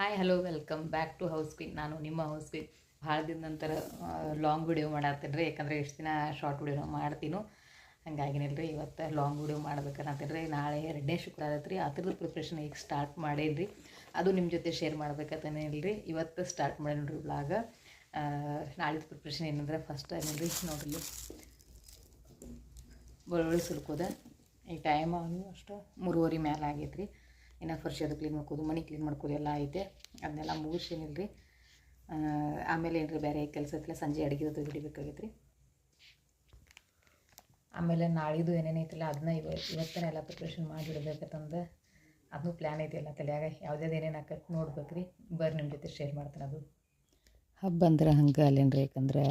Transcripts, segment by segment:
Hi hello welcome back to house queen. ನಾನು ನಿಮ್ಮ house queen. ಭಾಳ ದಿನ ನಂತರ ಲಾಂಗ್ ವಿಡಿಯೋ ಮಾಡತ್ತೀನಿ ರೀ, ಯಾಕಂದರೆ ಎಷ್ಟು ದಿನ ಶಾರ್ಟ್ ವಿಡಿಯೋನ ಮಾಡ್ತೀನೋ ಹಂಗಾಗಿನಿಲ್ಲ ರೀ. ಇವತ್ತು ಲಾಂಗ್ ವಿಡಿಯೋ ಮಾಡ್ಬೇಕನ್ನತ್ತೀನಿ ರೀ. ನಾಳೆ 2ನೇ ಶುಕ್ರವಾರ ಐತೆ ರೀ. ಅದ್ರದ್ದು ಪ್ರಿಪ್ರೇಷನ್ ಈಗ ಸ್ಟಾರ್ಟ್ ಮಾಡೇನಿ ರೀ. ಅದು ನಿಮ್ಮ ಜೊತೆ ಶೇರ್ ಮಾಡ್ಬೇಕಂತನೇ ಇಲ್ರಿ. ಇವತ್ತು ಸ್ಟಾರ್ಟ್ ಮಾಡಿ ನೋಡ್ರಿ ವ್ಲಾಗ. ನಾಳಿದ್ದು ಪ್ರಿಪ್ರೇಷನ್ ಏನಂದ್ರೆ ಫಸ್ಟ್ ಏನಿಲ್ಲ ರೀ, ನೋಡ್ರಿ ಬೆಳ್ಳುಳ್ಳಿ ಸುಲ್ಕೋದ. ಈ ಟೈಮ್ ಅಷ್ಟು 3:30 ಮೇಲೆ ಆಗೈತೆ ರೀ. ಇನ್ನು ಫರ್ಶ್ ಅದು ಕ್ಲೀನ್ ಮಾಡ್ಕೋದು, ಮನೆ ಕ್ಲೀನ್ ಮಾಡ್ಕೋದು ಎಲ್ಲ ಐತೆ. ಅದನ್ನೆಲ್ಲ ಮುಗಿಸೇನಿಲ್ಲ ರೀ. ಆಮೇಲೆ ಏನ್ರಿ ಬೇರೆ ಕೆಲಸ ಐತಿಲ್ಲ, ಸಂಜೆ ಅಡುಗೆ ಹಿಡಿಬೇಕಾಗೈತೆ ರೀ. ಆಮೇಲೆ ನಾಳಿದ್ದು ಏನೇನೈತಿಲ್ಲ ಅದನ್ನ ಇವತ್ತನೇ ಎಲ್ಲ ಪ್ರಿಪ್ರೇಷನ್ ಮಾಡಿಬಿಡ್ಬೇಕಂತಂದು ಅದನ್ನೂ ಪ್ಲ್ಯಾನ್ ಐತಿ ಎಲ್ಲ ತಲೆಯಾಗ. ಯಾವುದ್ಯಾವ್ದು ಏನೇನು ಆಕೈತೆ ನೋಡ್ಬೇಕು ರೀ. ಬರ್ರಿ ನಿಮ್ಮ ಜೊತೆ ಶೇರ್ ಮಾಡ್ತೀನಿ. ಅದು ಹಬ್ಬ ಅಂದ್ರೆ ಹಂಗೆ ಅಲ್ಲೇನ್ರಿ, ಯಾಕಂದ್ರೆ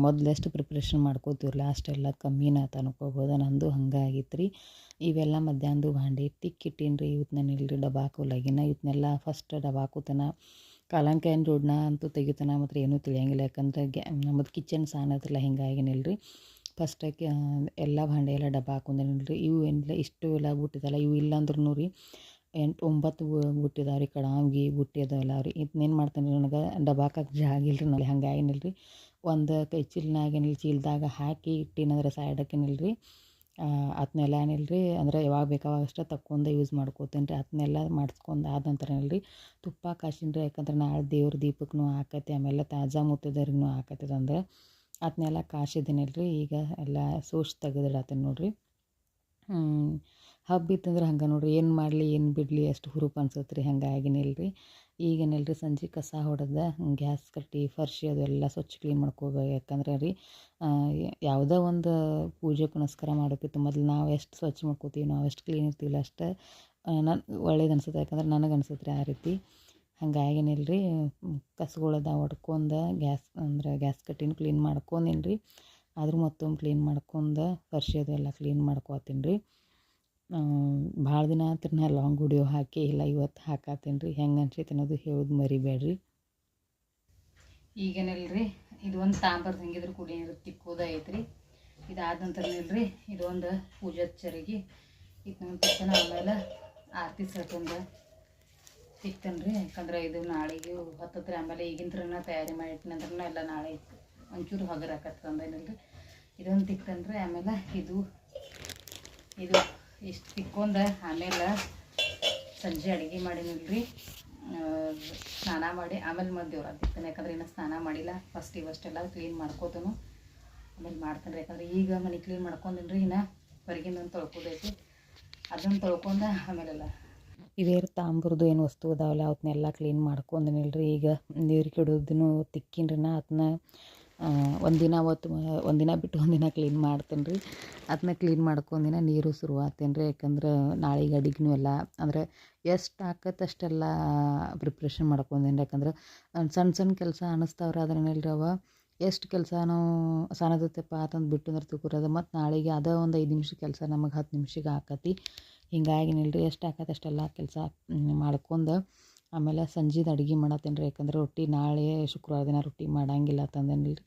ಮೊದಲೆಷ್ಟು ಪ್ರಿಪ್ರೇಷನ್ ಮಾಡ್ಕೋತೀವ್ರಲ್ಲ ಅಷ್ಟೆಲ್ಲ ಕಮ್ಮಿನ ಅಂತ ಅನ್ಕೋಬೋದು. ನಂದು ಹಂಗೆ ಆಗಿತ್ತು ರೀ. ಇವೆಲ್ಲ ಮಧ್ಯಾಹ್ನದು ಭಾಂಡಿ ತಿಕ್ಕಿಟ್ಟೀನಿ ರೀ. ಇವತ್ತೇನು ಇಲ್ರಿ ಡಬ್ಬ ಹಾಕೋಲಾಗಿನ. ಇವತ್ತನ್ನೆಲ್ಲ ಫಸ್ಟ್ ಡಬ್ಬ ಹಾಕೋತನ ಕಾಲಂಕಾಯಿನ ರೋಡ್ನ ಅಂತೂ ತೆಗಿತಾನ ಮಾತ್ರ ಏನೂ ತಿಳಿಯಂಗಿಲ್ಲ, ಯಾಕಂದ್ರೆ ನಮ್ಮದು ಕಿಚನ್ ಸಾನ ಐತ್ರಲ್ಲ, ಹಿಂಗಾಗಿನಿಲ್ಲ ರೀ. ಫಸ್ಟಾಗಿ ಎಲ್ಲ ಭಾಂಡೆ ಎಲ್ಲ ಡಬ್ಬ ಹಾಕೊಂಡೇನಿಲ್ಲ ರೀ. ಇವು ಏನಿಲ್ಲ ಇಷ್ಟು ಎಲ್ಲ ಬುಟ್ಟಿದಲ್ಲ, ಇವು ಇಲ್ಲ ಅಂದ್ರೂ ರೀ 8-9 ಬುಟ್ಟಿದಾವೆ ರೀ. ಕಡಾಂಗಿ ಬುಟ್ಟಿ ಅದಾವೆಲ್ಲ ರೀ. ಇದನ್ನೇನು ಮಾಡ್ತಾನೆ ನನಗೆ ಡಬ್ಬ ಹಾಕಕ್ಕೆ ಜಾಗ ಇಲ್ಲ ರೀ. ನಲ್ಲಿ ಹಂಗಾಗಿನಿಲ್ಲ ರೀ. ಒಂದು ಕೈ ಚೀಲನಾಗೇನಿಲ್ಲ, ಚೀಲದಾಗ ಹಾಕಿ ಇಟ್ಟಿನಂದ್ರೆ ಸೈಡಕ್ಕೇನಿಲ್ಲ ರೀ. ಅದನ್ನೆಲ್ಲ ಏನಿಲ್ಲ ರೀ, ಅಂದ್ರೆ ಯಾವಾಗ ಬೇಕಾವಾಗ ಅಷ್ಟೇ ತಕ್ಕೊಂಡು ಯೂಸ್ ಮಾಡ್ಕೋತೇನೆ ರೀ. ಅದನ್ನೆಲ್ಲ ಮಾಡಿಸ್ಕೊಂಡು ಆದ ನಂತರ ಏನಿಲ್ಲ ರೀ, ತುಪ್ಪ ಕಾಸಿನ ರೀ. ಯಾಕಂದ್ರೆ ನಾಳೆ ದೇವ್ರ ದೀಪಕ್ಕೂ ಹಾಕತ್ತೆ, ಆಮೇಲೆ ತಾಜಾ ಮುತ್ತೈದೆಯರಿಗೂ ಹಾಕತ್ತದ ಅಂದ್ರೆ ಅದನ್ನೆಲ್ಲ ಕಾಸಿದ್ದೀನಿಲ್ಲ ರೀ. ಈಗ ಎಲ್ಲ ಸೋಸಿ ತೆಗೆದಿಡತ್ತೀನಿ ನೋಡಿರಿ. ಹಬ್ಬ ಇತ್ತಂದ್ರೆ ಹಂಗೆ ನೋಡಿರಿ, ಏನು ಮಾಡಲಿ ಏನು ಬಿಡಲಿ ಅಷ್ಟು ಹುರುಪು ಅನ್ಸುತ್ತೆ ರೀ. ಹಂಗಾಗಿನಿಲ್ಲ ರೀ. ಈಗೇನಿಲ್ಲ ರೀ, ಸಂಜೆ ಕಸ ಹೊಡೆದ ಗ್ಯಾಸ್ ಕಟ್ಟಿ ಫರ್ಶಿ ಅದೆಲ್ಲ ಸ್ವಚ್ಛ ಕ್ಲೀನ್ ಮಾಡ್ಕೋಬೇಕು. ಯಾಕಂದ್ರೆ ರೀ ಯಾವುದೋ ಒಂದು ಪೂಜೆ ಪುನಸ್ಕಾರ ಮಾಡೋಕ್ಕಿಂತ ಮೊದಲು ನಾವು ಎಷ್ಟು ಸ್ವಚ್ಛ ಮಾಡ್ಕೋತೀವಿ, ನಾವು ಎಷ್ಟು ಕ್ಲೀನ್ ಇರ್ತೀವಲ್ಲ ಅಷ್ಟು ಒಳ್ಳೇದು ಅನ್ಸುತ್ತೆ. ಯಾಕಂದ್ರೆ ನನಗೆ ಅನ್ಸುತ್ತೆ ರೀ ಆ ರೀತಿ. ಹಂಗಾಗಿನಿಲ್ಲ ರೀ, ಕಸಗಳದ ಹೊಡ್ಕೊಂಡು ಗ್ಯಾಸ್ ಕಟ್ಟಿನ ಕ್ಲೀನ್ ಮಾಡ್ಕೊಂಡೀನಿ ರೀ. ಆದರೂ ಮತ್ತೊಮ್ಮೆ ಕ್ಲೀನ್ ಮಾಡ್ಕೊಂಡು ಫರ್ಶಿ ಅದೆಲ್ಲ ಕ್ಲೀನ್ ಮಾಡ್ಕೊತೀನಿ ರೀ. ಭಾಳ ದಿನ ಆತ್ರಿ ನಾ ಲಾಂಗ್ ವಿಡಿಯೋ ಹಾಕಿ ಇಲ್ಲ, ಇವತ್ತು ಹಾಕತ್ತೀನಿ ರೀ. ಹೆಂಗೆ ಅನ್ಸೈತೆ ಅನ್ನೋದು ಹೇಳೋದು ಮರಿಬೇಡ್ರಿ. ಈಗೇನಿಲ್ಲ ರೀ, ಇದು ಒಂದು ತಾಂಬರ್ ಹೆಂಗಿದ್ರು ಕುಡಿ ನೀರು ತಿಕ್ಕೋದು ಐತ್ರಿ. ಇದಾದ ನಂತರ ನಿಲ್ರಿ, ಇದೊಂದು ಪೂಜಾದ ಚರಿಗೆ ಇದನ್ನ ತಿಕ್ತಾನೆ. ಆಮೇಲೆ ಆರತಿ ಸೆಟೊಂದು ತಿಕ್ತಾನೆ ರೀ. ಯಾಕಂದ್ರೆ ಇದು ನಾಳೆಗೆ ಹತ್ತತ್ರಿ. ಆಮೇಲೆ ಈಗಿನ ತಯಾರಿ ಮಾಡಿಟ್ಟಿನ ಅಂದ್ರೆ ಎಲ್ಲ ನಾಳೆ ಒಂಚೂರು ಹಗರ್ ಹಾಕತ್ತಂದೇನಿಲ್ಲ ರೀ. ಇದೊಂದು ತಿಕ್ತಾನೆ ರೀ. ಆಮೇಲೆ ಇದು ಇಷ್ಟು ತಿಕ್ಕೊಂಡು ಆಮೇಲೆ ಸಂಜೆ ಅಡುಗೆ ಮಾಡೀನಿಲ್ಲ ರೀ. ಸ್ನಾನ ಮಾಡಿ ಆಮೇಲೆ ಮತ್ತೆ ದೇವ್ರ ತಿಕ್ತಾನೆ. ಯಾಕಂದ್ರೆ ಇನ್ನೂ ಸ್ನಾನ ಮಾಡಿಲ್ಲ. ಫಸ್ಟ್ ಇವಷ್ಟೆಲ್ಲ ಕ್ಲೀನ್ ಮಾಡ್ಕೋತಾನು, ಆಮೇಲೆ ಮಾಡ್ತಾನೆ ರೀ. ಯಾಕಂದ್ರೆ ಈಗ ಮನೆ ಕ್ಲೀನ್ ಮಾಡ್ಕೊಂಡಿನಿ ರೀ. ಇನ್ನು ಹೊರಗಿಂದೊಂದು ತೊಳ್ಕೋದೈತಿ, ಅದನ್ನು ತೊಳ್ಕೊಂಡು ಆಮೇಲೆಲ್ಲ ಇವೇರು ತಾಂಬರ್ದು ಏನು ವಸ್ತು ಅದಾವಲ್ಲ ಅವನ್ನೆಲ್ಲ ಕ್ಲೀನ್ ಮಾಡ್ಕೊಂಡಿನಿಲ್ಲ ರೀ. ಈಗ ನೀರು ಕೆಡೋದನ್ನು ತಿಕ್ಕಿನ್ರಿ. ನಾ ಅದನ್ನ ಒಂದಿನ ಬಿಟ್ಟು ಒಂದಿನ ಕ್ಲೀನ್ ಮಾಡ್ತೇನೆ ರೀ. ಅದನ್ನ ಕ್ಲೀನ್ ಮಾಡ್ಕೊಂಡಿನ ನೀರು ಶುರು ಆಗ್ತೇನೆ ರೀ. ಯಾಕಂದ್ರೆ ನಾಳೆಗೆ ಅಡಿಗೆನೂ ಎಲ್ಲ ಅಂದ್ರೆ ಎಷ್ಟು ಆಕತ್ತೆ ಅಷ್ಟೆಲ್ಲ ಪ್ರಿಪ್ರೇಷನ್ ಮಾಡ್ಕೊಂಡೇನಿ. ಯಾಕಂದ್ರೆ ಸಣ್ಣ ಸಣ್ಣ ಕೆಲಸ ಅನ್ನಿಸ್ತಾವ್ರಿ, ಅದ್ರೇನಿಲ್ಲ ರೀ. ಅವ ಎಷ್ಟು ಕೆಲಸ ನಾವು ಸಣ್ಣದತ್ತಪ್ಪ ಅಂತಂದು ಬಿಟ್ಟು ಅಂದ್ರೆ ತಿಳ್ಕೊರೋದು, ಮತ್ತು ನಾಳೆಗೆ ಅದೇ ಒಂದು 5 ನಿಮಿಷ ಕೆಲಸ ನಮಗೆ 10 ನಿಮಿಷಕ್ಕೆ ಆಕತಿ. ಹಿಂಗಾಗಿನಿಲ್ಲ ರೀ. ಎಷ್ಟು ಆಕತ್ತೆ ಅಷ್ಟೆಲ್ಲ ಕೆಲಸ ಮಾಡ್ಕೊಂಡು ಆಮೇಲೆ ಸಂಜೆದು ಅಡುಗೆ ಮಾಡತ್ತೇನೆ ರೀ. ಯಾಕಂದ್ರೆ ರೊಟ್ಟಿ ನಾಳೆ ಶುಕ್ರವಾರ ದಿನ ರೊಟ್ಟಿ ಮಾಡೋಂಗಿಲ್ಲ ತಂದೇನಿಲ್ಲ ರೀ.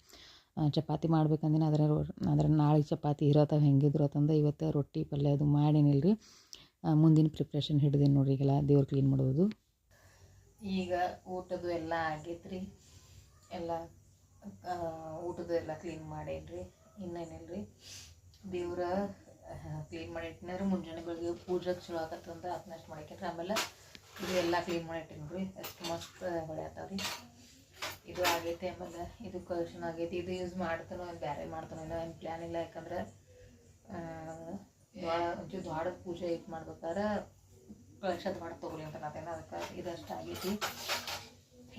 ಚಪಾತಿ ಮಾಡ್ಬೇಕಂದಿನ ಆದರೆ ನಾಳೆ ಚಪಾತಿ ಇರತ್ತವೆ ಹೆಂಗಿದ್ರು ಅಂತಂದು ಇವತ್ತು ರೊಟ್ಟಿ ಪಲ್ಯ ಅದು ಮಾಡೀನಿಲ್ಲ ರೀ. ಮುಂದಿನ ಪ್ರಿಪ್ರೇಷನ್ ಹಿಡ್ದೀನಿ ನೋಡ್ರಿ. ಈಗೆಲ್ಲ ದೇವ್ರು ಕ್ಲೀನ್ ಮಾಡೋದು. ಈಗ ಊಟದ್ದು ಎಲ್ಲ ಆಗೈತೆ ರೀ. ಎಲ್ಲ ಊಟದ್ದು ಎಲ್ಲ ಕ್ಲೀನ್ ಮಾಡೇನಿ ರೀ. ಇನ್ನೇನಿಲ್ಲ ರೀ, ದೇವ್ರ ಕ್ಲೀನ್ ಮಾಡಿಟ್ಟಿನಾರು ಮುಂಜಾನೆ ಬೆಳಗ್ಗೆ ಪೂಜೆಗೆ ಚಲೋ ಆಗತ್ತಂದ್ರೆ ಅದನ್ನಷ್ಟು ಮಾಡಿಟ್ರಿ. ಆಮೇಲೆ ಇದು ಎಲ್ಲ ಕ್ಲೀನ್ ಮಾಡಿಟ್ಟಿನಿ ರೀ. ಎಷ್ಟು ಮಸ್ತ್ ಹೊಳ್ಯಾತಾವ ರೀ. ಇದು ಆಗೈತೆ. ಆಮೇಲೆ ಇದು ಕಲೆಕ್ಷನ್ ಆಗೈತಿ. ಇದು ಯೂಸ್ ಮಾಡ್ತಾನೋ ಏನು ಬೇರೆ ಮಾಡ್ತಾನೋ ಏನು ಪ್ಲ್ಯಾನ್ ಇಲ್ಲ. ಯಾಕಂದ್ರೆ ಒಂಚೂರು ದ್ವಾಡದ ಪೂಜೆ ಇದು ಮಾಡ್ಬೇಕಾದ್ರೆ ಕಳಶ ದ್ವಾಡ ತೊಗೊಲಿ ಅಂತ ನಾವೇನೋ, ಅದಕ್ಕೆ ಇದಷ್ಟು ಆಗೈತಿ.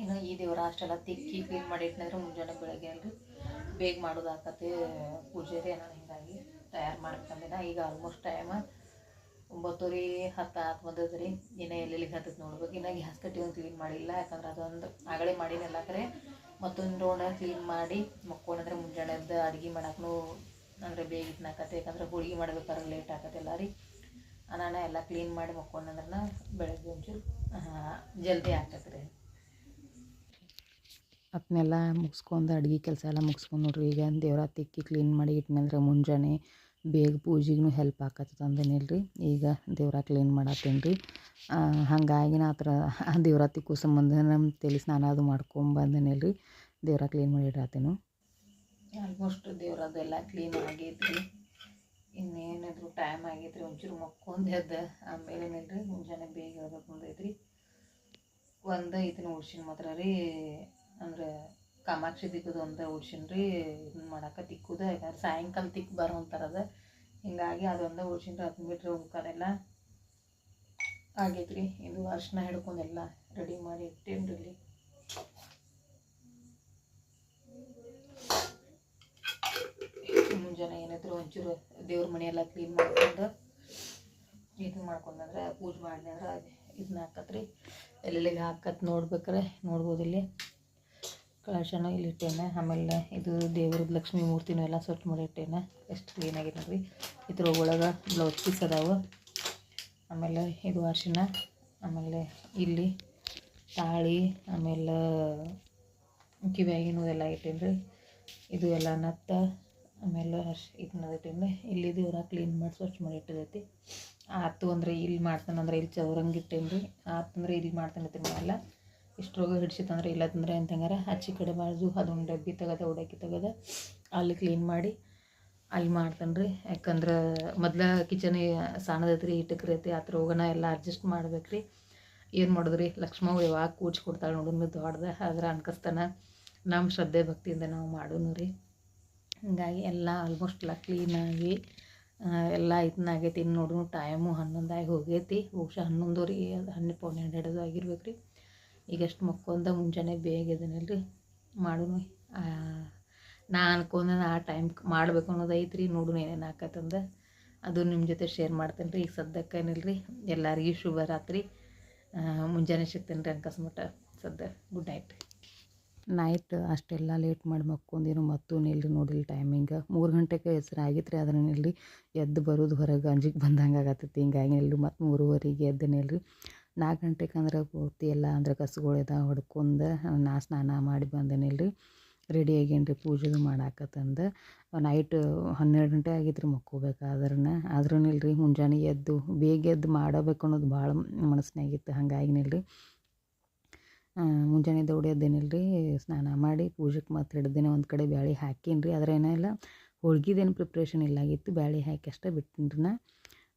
ಇನ್ನು ಈ ದೇವ್ರ ಅಷ್ಟೆಲ್ಲ ತಿಕ್ಕಿ ಕ್ಲೀನ್ ಮಾಡಿಟ್ಟಿನಾದ್ರೆ ಮುಂಜಾನೆ ಬೆಳಗ್ಗೆ ಅಲ್ರಿ ಬೇಗ ಮಾಡೋದು ಆಕತಿ ಪೂಜೆ ರೀ. ನಾನು ಹಿಂಗಾಗಿ ತಯಾರು ಮಾಡ್ಬೇಕಂದಿನ. ಈಗ ಆಲ್ಮೋಸ್ಟ್ ಟೈಮ್ 9:10 ಬಂದದ ರೀ. ಇನ್ನೂ ಎಲ್ಲೆಲ್ಲಿಗೆ ಹತ್ತದ ನೋಡ್ಬೇಕು. ಇನ್ನು ಗ್ಯಾಸ್ ಕಟ್ಟಿ ಒಂದು ಕ್ಲೀನ್ ಮಾಡಿಲ್ಲ. ಯಾಕಂದ್ರೆ ಅದೊಂದು ಆಗಲೇ ಮಾಡಿನೆಲ್ಲ ಕರೆ ಮತ್ತೊಂದು ರೋಡ ಕ್ಲೀನ್ ಮಾಡಿ ಮಕ್ಕೊಂಡ್ರೆ ಮುಂಜಾನೆದ್ದು ಅಡುಗೆ ಮಾಡಕ್ಕೂ ಅಂದರೆ ಬೇಗ ಇಟ್ನಾಕತ್ತೆ. ಯಾಕಂದ್ರೆ ಹೋಳಿಗೆ ಮಾಡ್ಬೇಕಾದ್ರೆ ಲೇಟ್ ಆಕತ್ತೆಲ್ಲ ರೀ. ನಾನು ಎಲ್ಲ ಕ್ಲೀನ್ ಮಾಡಿ ಮಕ್ಕೊಂಡ್ರೆ ಬೆಳಗ್ಗೆ ಒಂಚೂರು ಜಲ್ದಿ ಆಗ್ತೈತೆ ರೀ. ಅದನ್ನೆಲ್ಲ ಮುಗಿಸ್ಕೊಂಡು ಅಡುಗೆ ಕೆಲಸ ಎಲ್ಲ ಮುಗಿಸ್ಕೊಂಡು ನೋಡ್ರಿ. ಈಗ ದೇವ್ರ ತಿಕ್ಕಿ ಕ್ಲೀನ್ ಮಾಡಿ ಇಟ್ನಂದ್ರೆ ಮುಂಜಾನೆ ಬೇಗ ಪೂಜೆಗೂ ಹೆಲ್ಪ್ ಆಕತ್ತದ ಅಂದೇನಿಲ್ಲ ರೀ. ಈಗ ದೇವ್ರ ಕ್ಲೀನ್ ಮಾಡತ್ತೇನೆ ರೀ. ಹಾಗಾಗಿ ನಾ ಆ ಥರ ದೇವ್ರಾತಿ ಸಂಬಂಧ ನಮ್ಮ ತಲೆ ಸ್ನಾನ ಅದು ಮಾಡ್ಕೊಂಬಂದನೇಲಿ ರೀ ದೇವ್ರ ಕ್ಲೀನ್ ಮಾಡಿ ಇಡಾತೇನು. ಆಲ್ಮೋಸ್ಟ್ ದೇವ್ರದ್ದೆಲ್ಲ ಕ್ಲೀನ್ ಆಗೈತ್ರಿ. ಇನ್ನೇನಾದರೂ ಟೈಮ್ ಆಗೈತ್ರಿ, ಒಂಚೂರು ಮಕ್ಕೊಂದು ಎದ್ದು ಆಮೇಲೆ ಏನಿಲ್ಲ ರೀ ಮುಂಜಾನೆ ಬೇಗ ಹೇಳ್ಬೇಕು ಅಂದೈತ್ರಿ. ಒಂದು ಇದನ್ನ ಉಡ್ಸಿನ ಮಾತ್ರ ರೀ, ಅಂದ್ರೆ ಕಾಮಾಕ್ಷಿ ದಿಕ್ಕದು ಒಂದು ಉಡ್ಸಿನ ರೀ. ಇದನ್ನ ಮಾಡಕ್ಕೆ ತಿಕ್ಕುದ ಯಾಕಂದ್ರೆ ಸಾಯಂಕಾಲ ತಿಕ್ಕು ಬರೋ ಅಂತಾರದ, ಹಿಂಗಾಗಿ ಅದೊಂದು ಉಡ್ಸಿನ ರೀ. ಅದನ್ನ ಬಿಟ್ಟರೆ ಉಳ್ಕೋದೆಲ್ಲ ಆಗೈತ್ರಿ. ಇದು ಅರ್ಶಿನ ಹಿಡ್ಕೊಂಡೆಲ್ಲ ರೆಡಿ ಮಾಡಿ ಇಟ್ಟೇನ್ರಿ ಇಲ್ಲಿ. ಮುಂಜಾನೆ ಏನಾದ್ರು ಒಂಚೂರು ದೇವ್ರ ಮನೆಯೆಲ್ಲ ಕ್ಲೀನ್ ಮಾಡ್ಕೊಂಡು ಇದು ಮಾಡ್ಕೊಂಡ್ರೆ ಪೂಜೆ ಮಾಡಿದ್ರೆ ಇದನ್ನ ಹಾಕತ್ರಿ. ಎಲ್ಲೆಲ್ಲಿಗೆ ಹಾಕತ್ ನೋಡ್ಬೇಕಾರೆ ನೋಡ್ಬೋದು. ಇಲ್ಲಿ ಕಳಶನ ಇಲ್ಲಿ ಇಟ್ಟೇನೆ. ಆಮೇಲೆ ಇದು ದೇವ್ರದ್ದು ಲಕ್ಷ್ಮೀ ಮೂರ್ತಿನೂ ಎಲ್ಲ ಸ್ವಚ್ಛ ಮಾಡಿ ಇಟ್ಟೇನೆ. ಎಷ್ಟು ಕ್ಲೀನಾಗಿದೆ ನೋಡ್ರಿ. ಇದ್ರ ಒಳಗೆ ಬ್ಲೌಸ್ ಪೀಸ್ ಅದಾವೆ. ಆಮೇಲೆ ಇದು ಅರಿಶಿನ, ಆಮೇಲೆ ಇಲ್ಲಿ ತಾಳಿ, ಆಮೇಲೆ ಕಿವಿಯಾಗಿನೂ ಎಲ್ಲ ಇಟ್ಟೇನ್ರಿ. ಇದು ಎಲ್ಲ ನತ್ತ, ಆಮೇಲೆ ಇದನ್ನ ಇಟ್ಟೇನೆ. ಇಲ್ಲಿ ದೇವ್ರ ಕ್ಲೀನ್ ಮಾಡಿ ಸ್ವಚ್ಛ ಮಾಡಿ ಇಟ್ಟಿದೈತಿ. ಆತು ಅಂದರೆ ಇಲ್ಲಿ ಮಾಡ್ತಾನಂದ್ರೆ ಇಲ್ಲಿ ಚೌರಂಗೆ ಇಟ್ಟೇನ್ರಿ. ಆತಂದ್ರೆ ಇಲ್ಲಿ ಮಾಡ್ತಾನೈತಿ ಎಲ್ಲ ಇಷ್ಟರೋಗ ಹಿಡ್ಸಿತ್ತಂದ್ರೆ ಇಲ್ಲತ್ತಂದ್ರೆ ಅಂತಂಗಾರೆ ಹಚ್ಚಿ ಕಡೆ ಬಾಜು ಅದೊಂದು ಡಬ್ಬಿ ತೆಗೆದ ಉಡಕ್ಕಿ ತೆಗೆದ ಅಲ್ಲಿ ಕ್ಲೀನ್ ಮಾಡಿ ಅಲ್ಲಿ ಮಾಡ್ತಾನೆ ರೀ. ಯಾಕಂದ್ರೆ ಮೊದ್ಲು ಕಿಚನ್ ಸಣ್ಣದೈತ್ರಿ, ಇಟ್ಟಕ್ರೈತಿ, ಆ ಥರ ಹೋಗೋಣ ಎಲ್ಲ ಅಡ್ಜಸ್ಟ್ ಮಾಡ್ಬೇಕು ರೀ. ಏನು ಮಾಡಿದ್ರಿ ಲಕ್ಷ್ಮವ್ವ ಯಾವಾಗ ಕೂಡ್ಸಿ ಕೊಡ್ತಾಳೆ ನೋಡೋಣ ದೊಡ್ಡದ ಆದ್ರೆ ಅನ್ಕಸ್ತಾನ. ನಮ್ಮ ಶ್ರದ್ಧೆ ಭಕ್ತಿಯಿಂದ ನಾವು ಮಾಡೋನು ರೀ. ಹೀಗಾಗಿ ಎಲ್ಲ ಆಲ್ಮೋಸ್ಟ್ ಎಲ್ಲ ಕ್ಲೀನಾಗಿ ಎಲ್ಲ ಇದನ್ನಾಗೈತಿ. ಇನ್ನು ನೋಡ್ರು ಟೈಮು 11 ಹೋಗೈತಿ. ಬಹುಶಃ 11 12 ಆಗಿರ್ಬೇಕು ರೀ. ಈಗಷ್ಟು ಮಕ್ಕೊಂದ ಮುಂಜಾನೆ ಬೇಗ ಇದನ್ನಲ್ಲ ರೀ ಮಾಡೋನು. ನಾ ಅನ್ಕೊಂಡೆ ಆ ಟೈಮ್ ಮಾಡಬೇಕು ಅನ್ನೋದು ಐತ್ರಿ. ನೋಡು ಏನೇನು ಹಾಕತ್ತಂದ ಅದು ನಿಮ್ಮ ಜೊತೆ ಶೇರ್ ಮಾಡ್ತೇನೆ ರೀ. ಈಗ ಸದ್ಯಕ್ಕೆ ಏನಿಲ್ಲ ರೀ. ಎಲ್ಲರಿಗೂ ಶುಭ ರಾತ್ರಿ. ಮುಂಜಾನೆ ಸಿಗ್ತೇನೆ ರೀ ಅನ್ಕಸ್ಮಟ್ಟ. ಸದ್ಯ ಗುಡ್ ನೈಟ್ ಅಷ್ಟೆಲ್ಲ ಲೇಟ್ ಮಾಡಿ ಮಕ್ಕೊಂದೇನು ಮತ್ತೂ ನಿಲ್ರಿ. ನೋಡಿಲ್ಲ ಟೈಮಿಂಗ್ 3 ಗಂಟೆಗೆ ಹೆಸರು ಆಗಿತ್ತು ರೀ. ಅದನ್ನ ನಿಲ್ರಿ ಎದ್ದು ಬರೋದು ಹೊರಗೆ ಅಂಜಿಗೆ ಬಂದಂಗೆ ಆಗತ್ತೈತಿ. ಹಿಂಗಾಗಿ ನಿಲ್ರಿ ಮತ್ತು 3:30ಗೆ ಎದ್ದು ನಿಲ್ರಿ. 4 ಗಂಟೆಗೆ ಅಂದ್ರೆ ಪೂರ್ತಿ ಎಲ್ಲ ಅಂದ್ರೆ ಕಸುಗಳೆಲ್ಲ ಹೊಡ್ಕೊಂಡು ನಾ ಸ್ನಾನ ಮಾಡಿ ಬಂದೇನಿಲ್ರಿ. ರೆಡಿ ಆಗೇನ್ರಿ ಪೂಜೆದು ಮಾಡಾಕತ್ತಂದು. ನೈಟ್ 12 ಗಂಟೆ ಆಗಿತ್ತು ರೀ ಮಕ್ಕೋಬೇಕಾದ್ರನ. ಆದ್ರೂ ನಿಲ್ರಿ ಮುಂಜಾನೆ ಎದ್ದು ಬೇಗ ಎದ್ದು ಮಾಡಬೇಕು ಅನ್ನೋದು ಭಾಳ ಮನಸ್ಸಿನಾಗಿತ್ತು. ಹಾಗಾಗಿ ನಿಲ್ರಿ ಮುಂಜಾನೆ ದೌಡಿ ಎದ್ದೇನಿಲ್ರಿ ಸ್ನಾನ ಮಾಡಿ ಪೂಜೆಗೆ ಮತ್ತು ಹಿಡ್ದಿನ ಒಂದು ಕಡೆ ಬ್ಯಾಳೆ ಹಾಕೀನಿ ರೀ. ಆದರೆ ಏನೆಲ್ಲ ಹೋಳ್ಗಿದೇನು ಪ್ರಿಪ್ರೇಷನ್ ಇಲ್ಲಾಗಿತ್ತು. ಬ್ಯಾಳೆ ಹಾಕಿ ಅಷ್ಟೇ ಬಿಟ್ಟಿನ್ರಿ. ನಾ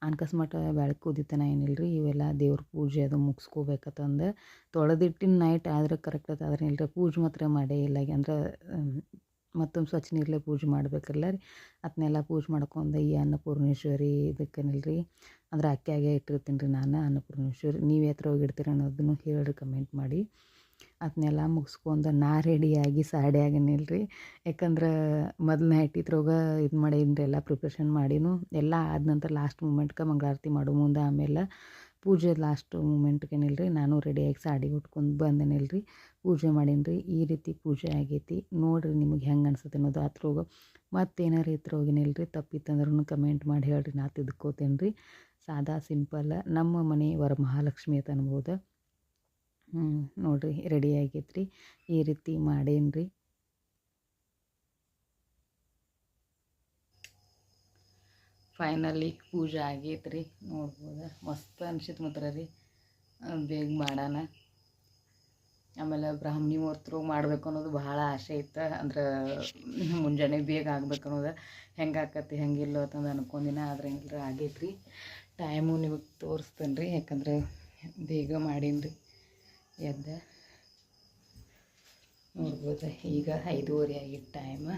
ಅನ್ಕಸ್ಮಟ ಬ್ಯಾಳೆ ಕುದಿತನ ಏನಿಲ್ರಿ. ಇವೆಲ್ಲ ದೇವ್ರ ಪೂಜೆ ಅದು ಮುಗಿಸ್ಕೋಬೇಕಂತಂದು ತೊಳೆದಿಟ್ಟಿನ ನೈಟ್ ಆದ್ರೆ ಕರೆಕ್ಟ್ ಆಯ್ತು. ಆದ್ರೆ ಇಲ್ಲರಿ ಪೂಜೆ ಮಾತ್ರ ಮಾಡೇ ಇಲ್ಲ. ಅಂದ್ರೆ ಮತ್ತೊಂದು ಸ್ವಚ್ಛ ನೀರಲ್ಲೇ ಪೂಜೆ ಮಾಡ್ಬೇಕಲ್ಲ ರೀ. ಅದನ್ನೆಲ್ಲ ಪೂಜೆ ಮಾಡ್ಕೊಂಡು ಈ ಅನ್ನಪೂರ್ಣೇಶ್ವರಿ ಇದಕ್ಕೇನಿಲ್ರಿ ಅಂದ್ರೆ ಅಕ್ಕಿಯಾಗೆ ಇಟ್ಟಿರ್ತೀನಿ ರೀ ನಾನು ಅನ್ನಪೂರ್ಣೇಶ್ವರಿ. ನೀವು ಎತ್ತರ ಹೋಗಿ ಇಡ್ತೀರಿ ಅನ್ನೋದನ್ನು ಹೇಳಿರಿ ಕಮೆಂಟ್ ಮಾಡಿ. ಅದನ್ನೆಲ್ಲ ಮುಗಿಸ್ಕೊಂಡು ನಾ ರೆಡಿಯಾಗಿ ಸಾಡಿಯಾಗೇನಿಲ್ರಿ. ಯಾಕಂದ್ರೆ ಮೊದಲು ನೈಟ್ ಇದ್ರೊಳಗ ಇದು ಮಾಡೀನಿ ಎಲ್ಲ ಪ್ರಿಪ್ರೇಷನ್ ಮಾಡೀನು. ಎಲ್ಲ ಆದ ನಂತರ ಲಾಸ್ಟ್ ಮೂಮೆಂಟ್ಗೆ ಮಂಗಳಾರತಿ ಮಾಡೋ ಮುಂದೆ ಆಮೇಲೆ ಪೂಜೆ ಲಾಸ್ಟ್ ಮೂಮೆಂಟ್ಗೇನಿಲ್ರಿ ನಾನು ರೆಡಿಯಾಗಿ ಸಾಡಿ ಉಟ್ಕೊಂಡು ಬಂದೇನಿಲ್ರಿ. ಪೂಜೆ ಮಾಡೀನಿ ರೀ. ಈ ರೀತಿ ಪೂಜೆ ಆಗೈತಿ ನೋಡಿರಿ. ನಿಮಗೆ ಹೆಂಗೆ ಅನ್ಸುತ್ತೆ ಅನ್ನೋದು ಅದ್ರೊಳಗೆ ಮತ್ತೇನಾರು ಇದ್ರೊಳಗೇನಿಲ್ರಿ ತಪ್ಪಿತ್ತಂದ್ರೂ ಕಮೆಂಟ್ ಮಾಡಿ ಹೇಳ್ರಿ. ನಾ ತಿದ್ಕೋತೇನೆ ರೀ. ಸಾದಾ ಸಿಂಪಲ್ ನಮ್ಮ ಮನೆ ವರಮಹಾಲಕ್ಷ್ಮಿ ಅಂತ ಅನ್ಬೋದು. ನೋಡಿರಿ ರೆಡಿ ಆಗೈತ್ರಿ. ಈ ರೀತಿ ಮಾಡೇನಿ ರೀ. ಫೈನಲಿ ಪೂಜೆ ಆಗೈತ್ರಿ. ನೋಡ್ಬೋದು ಮಸ್ತ್ ಅನ್ಸಿತ್ತು ಮಾತ್ರ ರೀ. ಬೇಗ ಮಾಡೋಣ. ಆಮೇಲೆ ಬ್ರಾಹ್ಮಣಿ ಮುಹೂರ್ತರು ಮಾಡಬೇಕು ಅನ್ನೋದು ಭಾಳ ಆಸೆ ಇತ್ತು. ಅಂದ್ರೆ ಮುಂಜಾನೆ ಬೇಗ ಆಗ್ಬೇಕು ಅನ್ನೋದು. ಹೆಂಗೆ ಆಕತಿ ಹೆಂಗಿಲ್ಲೋ ಅಂತಂದು ಅನ್ಕೊಂಡಿನ. ಆದ್ರೆ ಏನಿಲ್ಲ ಆಗೈತ್ರಿ. ಟೈಮು ನಿಮಗೆ ತೋರಿಸ್ತೇನೆ ರೀ. ಯಾಕಂದ್ರೆ ಬೇಗ ಮಾಡೀನಿ ರೀ. ಎದ್ದ ನೋಡ್ಬೋದು ಈಗ 5:30 ಆಗಿತ್ತು ಟೈಮ್.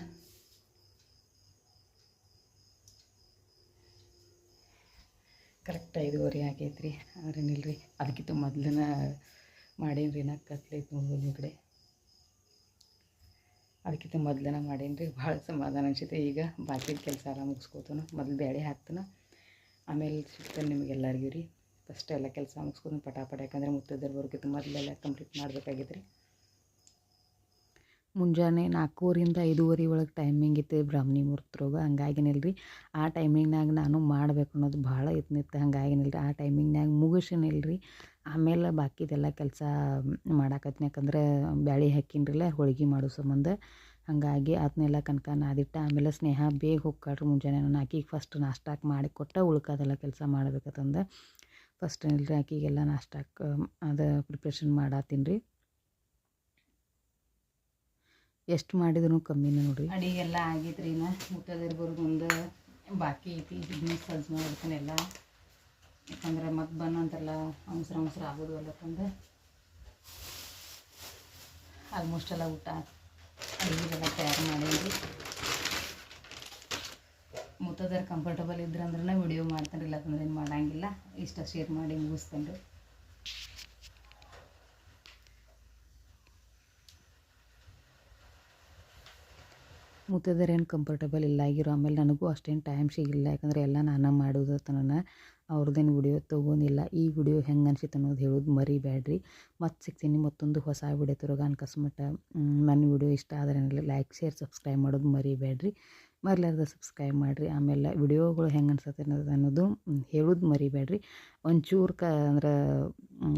ಕರೆಕ್ಟ್ 5:30 ಆಗೈತ್ರಿ. ಆದ್ರೆ ನಿಲ್ರಿ ಅದಕ್ಕಿಂತ ಮೊದಲನ ಮಾಡೀನಿ ರೀ. ನಾ ಕತ್ಲೈತೆ ನೋಡ್ಬೋದು ನಿಮ್ಮ ಕಡೆ. ಅದಕ್ಕಿಂತ ಮೊದಲನ ಮಾಡೀನಿ ರೀ. ಭಾಳ ಸಮಾಧಾನ ಅನ್ಸುತ್ತೆ. ಈಗ ಬಾಕಿ ಕೆಲಸ ಎಲ್ಲ ಮುಗಿಸ್ಕೋತಾನು. ಮೊದಲು ಬೇಳೆ ಹಾಕ್ತಾನೆ ಆಮೇಲೆ ಸಿಗ್ತಾನೆ ನಿಮಗೆಲ್ಲರಿಗೂ ರೀ. ಫಸ್ಟ್ ಎಲ್ಲ ಕೆಲಸ ಮುಗಿಸ್ಕೊಂಡು ಪಟಾಪಟ. ಯಾಕಂದರೆ ಮುತ್ತೈದೆಯರು ಬರೋಕ್ಕಿಂತ ಮೊದಲೆಲ್ಲ ಕಂಪ್ಲೀಟ್ ಮಾಡಬೇಕಾಗಿತ್ತು ರೀ. ಮುಂಜಾನೆ 4:30ರಿಂದ 5:30 ಒಳಗೆ ಟೈಮಿಂಗ್ ಇತ್ತು ಬ್ರಾಹ್ಮಣಿ ಮುಹೂರ್ತರೊಳಗೆ. ಹಂಗಾಗಿನಿಲ್ರಿ ಆ ಟೈಮಿಂಗ್ನಾಗ ನಾನು ಮಾಡಬೇಕು ಅನ್ನೋದು ಭಾಳ ಇತ್ತು. ಹಂಗಾಗಿನಿಲ್ರಿ ಆ ಟೈಮಿಂಗ್ನಾಗ ಮುಗಿಸಿನಿಲ್ರಿ. ಆಮೇಲೆ ಬಾಕಿದೆಲ್ಲ ಕೆಲಸ ಮಾಡಾಕತ್ತೀನಿ. ಯಾಕಂದ್ರೆ ಬ್ಯಾಳೆ ಹಾಕಿನ್ರಿಲ್ಲ ಹೋಳ್ಗೆ ಮಾಡೋ ಸಂಬಂಧ. ಹಾಗಾಗಿ ಅದನ್ನೆಲ್ಲ ಕನಕ ನಾದಿಟ್ಟ. ಆಮೇಲೆ ಸ್ನೇಹ ಬೇಗ ಹೋಗ್ಕಾಳ್ರಿ ಮುಂಜಾನೆ. ನಾನು ಆಕಿಗೆ ಫಸ್ಟ್ ನಾಷ್ಟಾಕ್ ಮಾಡಿ ಕೊಟ್ಟು ಉಳ್ಕೋದೆಲ್ಲ ಕೆಲಸ ಮಾಡ್ಬೇಕಂತಂದು ಫಸ್ಟ್ ಏನಿಲ್ಲ ಆಕಿಗೆಲ್ಲ ನಾಷ್ಟಕ್ಕೆ ಅದು ಪ್ರಿಪ್ರೇಷನ್ ಮಾಡತ್ತೀನಿ ರೀ. ಎಷ್ಟು ಮಾಡಿದ್ರು ಕಮ್ಮಿನೇ ನೋಡಿರಿ. ಅಡಿಗೆಲ್ಲ ಆಗೈತೆ ರೀ. ಇನ್ನು ಊಟದಿರ್ಬೋದು ಒಂದು ಬಾಕಿ ಐತಿ. ಇದನ್ನ ಸಜ್ಜು ಮಾಡಿರ್ತೀನಿ ಎಲ್ಲ, ಯಾಕಂದ್ರೆ ಮತ್ತೆ ಬಂದಂತೆಲ್ಲ ಅವಸರ ಆಗೋದು ಅಲ್ಲಕ್ಕಂದ್ರೆ ಆಲ್ಮೋಸ್ಟ್ ಎಲ್ಲ ಊಟ ಅಡುಗೆಲ್ಲ ತಯಾರು ಮಾಡೀನಿ. ಮುತ್ತದಾರ ಕಂಫರ್ಟಬಲ್ ಇದ್ರೆ ಅಂದ್ರೆ ವಿಡಿಯೋ ಮಾಡ್ತಾನೆ, ಇಲ್ಲಂದ್ರೆ ಏನು ಮಾಡೋಂಗಿಲ್ಲ. ಇಷ್ಟ ಶೇರ್ ಮಾಡಿ ಮುಗಿಸ್ತೇನೆ ರೀ. ಮುತ್ತೈದೆಯರು ಏನು ಕಂಫರ್ಟಬಲ್ ಇಲ್ಲ ಆಗಿರೋ, ಆಮೇಲೆ ನನಗೂ ಅಷ್ಟೇನು ಟೈಮ್ ಸಿಗಿಲ್ಲ, ಯಾಕಂದರೆ ಎಲ್ಲ ನಾನು ಮಾಡೋದು ತನನ ಅವ್ರದ್ದೇನು ವಿಡಿಯೋ ತೊಗೊಂಡಿಲ್ಲ. ಈ ವಿಡಿಯೋ ಹೆಂಗೆ ಅನ್ಸಿತ್ತು ಅನ್ನೋದು ಹೇಳೋದು ಮರಿಬೇಡ್ರಿ. ಮತ್ತೆ ಸಿಗ್ತೀನಿ ಮತ್ತೊಂದು ಹೊಸ ವಿಡಿಯೋ ತರೋಗ ಅನ್ಕಸ್ಮಟ್ಟ. ನನ್ನ ವಿಡಿಯೋ ಇಷ್ಟ ಆದರೆ ಲೈಕ್ ಶೇರ್ ಸಬ್ಸ್ಕ್ರೈಬ್ ಮಾಡೋದು ಮರಿಬೇಡ್ರಿ. ಮರಿಲಾರ್ದ ಸಬ್ಸ್ಕ್ರೈಬ್ ಮಾಡಿರಿ. ಆಮೇಲೆ ವಿಡಿಯೋಗಳು ಹೆಂಗೆ ಅನ್ಸತ್ತೆ ಅನ್ನೋದು ಹೇಳೋದು ಮರಿಬೇಡ್ರಿ. ಒಂಚೂರು ಅಂದ್ರೆ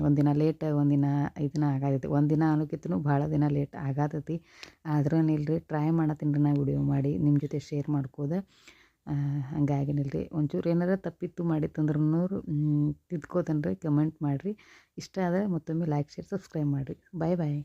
ಒಂದಿನ ಲೇಟ್, ಒಂದಿನ 5 ದಿನ ಆಗತೈತಿ. ಒಂದಿನ ಅನ್ನೋಕ್ಕಿಂತನೂ ಭಾಳ ದಿನ ಲೇಟ್ ಆಗತೈತಿ. ಆದ್ರೂ ಇಲ್ರಿ, ಟ್ರೈ ಮಾಡತ್ತೀನಿ ರೀ ನಾ ವಿಡಿಯೋ ಮಾಡಿ ನಿಮ್ಮ ಜೊತೆ ಶೇರ್ ಮಾಡ್ಕೋದ. ಹಂಗಾಗೇನಿಲ್ಲ ರೀ. ಒಂಚೂರು ಏನಾರ ತಪ್ಪಿತ್ತು ಮಾಡಿತ್ತಂದ್ರೂ ತಿದ್ಕೋತೇನೆ ರೀ. ಕಮೆಂಟ್ ಮಾಡಿರಿ. ಇಷ್ಟ ಆದರೆ ಮತ್ತೊಮ್ಮೆ ಲೈಕ್ ಶೇರ್ ಸಬ್ಸ್ಕ್ರೈಬ್ ಮಾಡಿರಿ. ಬಾಯ್ ಬಾಯ್.